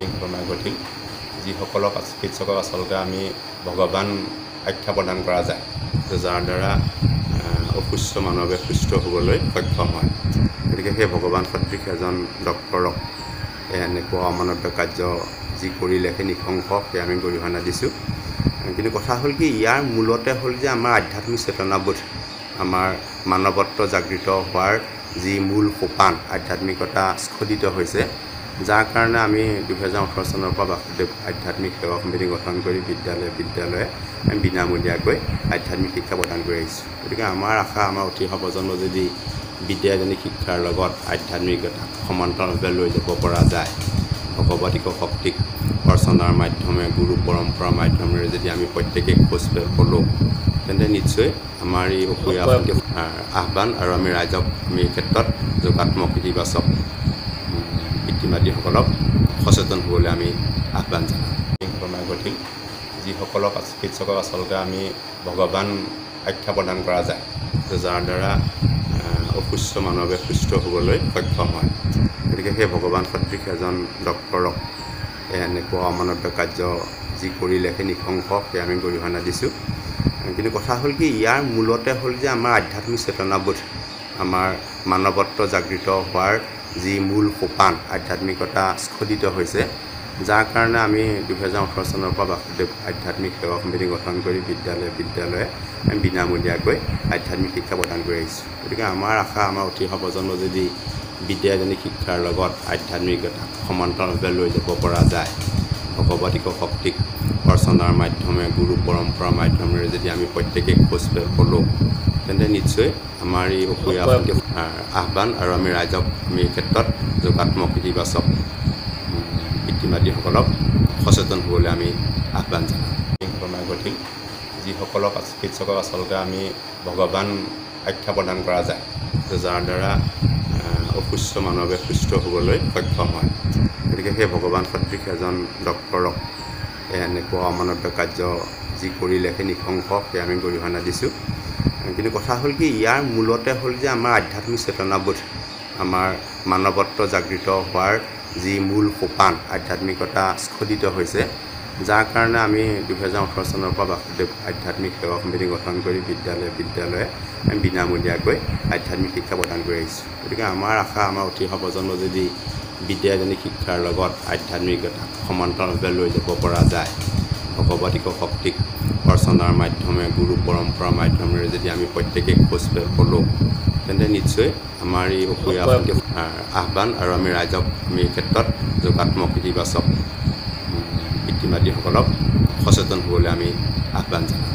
ঘটনা ঘটিল যিসকলক চিকিৎসকক আচলতে আমি ভগৱান আখ্যা প্ৰদান কৰা যায় যাৰ দ্বাৰা অসুস্থ মানৱে সুস্থ হ'বলৈ সক্ষম হয়। গতিকে সেই ভগৱান সদৃশ এজন ডক্তৰক এনেকুৱা অমানৱীয় কাৰ্য যি কৰিলে সেই নৃশংসক আমি গৰিহণা দিছোঁ। কিন্তু কথা হ'ল কি, ইয়াৰ মূলতে হ'ল যে আমাৰ আধ্যাত্মিক চেতনাবোধ, আমাৰ মানৱত্ব জাগৃত হোৱাৰ যি মূল সোপান, আধ্যাত্মিকতা স্খলিত হৈছে, যাৰ কাৰণে আমি 2018 চনৰ পৰা বাসুদেৱ আধ্যাত্মিক সেৱা সমিতি গঠন কৰি বিদ্যালয়ে বিনামূলীয়াকৈ আধ্যাত্মিক শিক্ষা প্ৰদান কৰি আহিছোঁ। গতিকে আমাৰ আশা, আমাৰ উঠি অহা প্ৰজন্ম যদি বিদ্যায়তনিক শিক্ষাৰ লগত আধ্যাত্মিকতা সমান্তৰালভাৱে লৈ যাব পৰা যায়, ভগৱতিক শক্তিক অৰ্চনাৰ মাধ্যমে, গুৰু পৰম্পৰাৰ মাধ্যমেৰে যদি আমি প্ৰত্যেকে খোজ পলোঁ, তেন্তে নিশ্চয় আমাৰ এই অসুৰীয়া আহ্বান আৰু আমি ৰাইজক আমি এই ক্ষেত্ৰত যোগাত্মক ইতিবাচক পিতৃ মাতৃসকলক সচেতন হ'বলৈ আমি আহ্বান জনাওঁ। ঘটনা ঘটিল যিসকলক চিকিৎসকক আচলতে আমি ভগৱান আখ্যা প্ৰদান কৰা যায় যাৰ দ্বাৰা অসুস্থ মানৱে সুস্থ হ'বলৈ সক্ষম হয়। গতিকে সেই ভগৱান সদৃশ এজন ডক্তৰক এনেকুৱা অমানৱীয় কাৰ্য যি কৰিলে সেই নৃশংসক আমি গৰিহণা দিছোঁ। কিন্তু কথা হ'ল কি, ইয়াৰ মূলতে হ'ল যে আমাৰ আধ্যাত্মিক চেতনাবোধ, আমাৰ মানৱত্ব জাগৃত হোৱাৰ যি মূল সোপান, আধ্যাত্মিকতা স্খলিত হৈছে, যাৰ কাৰণে আমি 2018 চনৰ পৰা বাসুদেৱ আধ্যাত্মিক সেৱা সমিতি গঠন কৰি বিদ্যালয়ে বিনামূলীয়াকৈ আধ্যাত্মিক শিক্ষা প্ৰদান কৰি আহিছোঁ। গতিকে আমাৰ আশা, আমাৰ উঠি অহা প্ৰজন্ম যদি বিদ্যায়তনিক শিক্ষাৰ লগত আধ্যাত্মিকতা সমান্তৰালভাৱে লৈ যাব পৰা যায়, ভগৱতিক শক্তিক অৰ্চনাৰ মাধ্যমে, গুৰু পৰম্পৰাৰ মাধ্যমেৰে যদি আমি প্ৰত্যেকে খোজ পলোঁ, তেন্তে নিশ্চয় আমাৰ এই অসুৰীয়া আহ্বান আৰু আমি ৰাইজক আমি এই ক্ষেত্ৰত যোগাত্মক ইতিবাচক পিতৃ মাতৃসকলক সচেতন হ'বলৈ আমি আহ্বান জনাওঁ। ঘটনা ঘটিল যিসকলক চিকিৎসকক আচলতে আমি ভগৱান আখ্যা প্ৰদান কৰা যায় যাৰ দ্বাৰা অসুস্থ মানৱে সুস্থ হ'বলৈ সক্ষম হয়। গতিকে সেই ভগৱান সদৃশ এজন ডক্তৰক এনেকুৱা অমানৱীয় কাৰ্য যি কৰিলে সেই নৃশংসক আমি গৰিহণা দিছোঁ। কিন্তু কথা হ'ল কি, ইয়াৰ মূলতে হ'ল যে আমাৰ আধ্যাত্মিক চেতনাবোধ, আমাৰ মানৱত্ব জাগৃত হোৱাৰ যি মূল সোপান, আধ্যাত্মিকতা স্খলিত হৈছে, যাৰ কাৰণে আমি 2018 চনৰ পৰা বাসুদেৱ আধ্যাত্মিক সেৱা সমিতি গঠন কৰি বিদ্যালয়ে বিনামূলীয়াকৈ আধ্যাত্মিক শিক্ষা প্ৰদান কৰি আহিছোঁ। গতিকে আমাৰ আশা, আমাৰ উঠি অহা প্ৰজন্ম যদি বিদ্যায়তনিক শিক্ষাৰ লগত আধ্যাত্মিকতা সমান্তৰালভাৱে লৈ যাব পৰা যায়, ভগৱতিক শক্তিক অৰ্চনাৰ মাধ্যমে, গুৰু পৰম্পৰাৰ মাধ্যমেৰে যদি আমি প্ৰত্যেকে খোজ পলোঁ, তেন্তে নিশ্চয় আমাৰ এই অসুৰীয়া আহ্বান আৰু আমি ৰাইজক আমি এই ক্ষেত্ৰত যোগাত্মক ইতিবাচক পিতৃ মাতৃসকলক সচেতন হ'বলৈ আমি আহ্বান জনাওঁ।